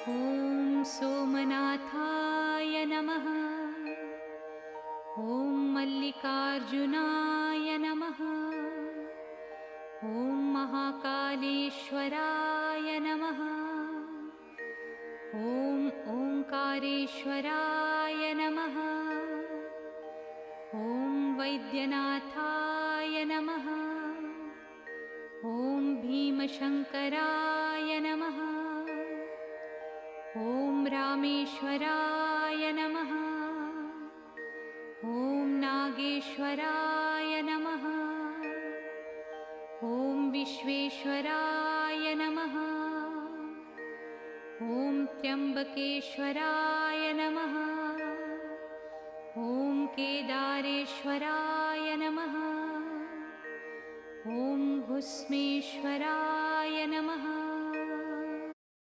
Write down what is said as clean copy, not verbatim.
ॐ सोमनाथाय नमः। ॐ मल्लिकार्जुनाय नमः। ॐ महाकालेश्वराय नमः। ॐ ओंकारेश्वराय नमः। ॐ वैद्यनाथाय नमः। ॐ भीमशङ्कराय नमः। ॐ रामेश्वराय नमः। ॐ नागेश्वराय नमः। ॐ विश्वेश्वराय नमः। ॐ त्र्यम्बकेश्वराय नमः। ॐ केदारेश्वराय नमः। ॐ भुस्मेश्वराय नमः।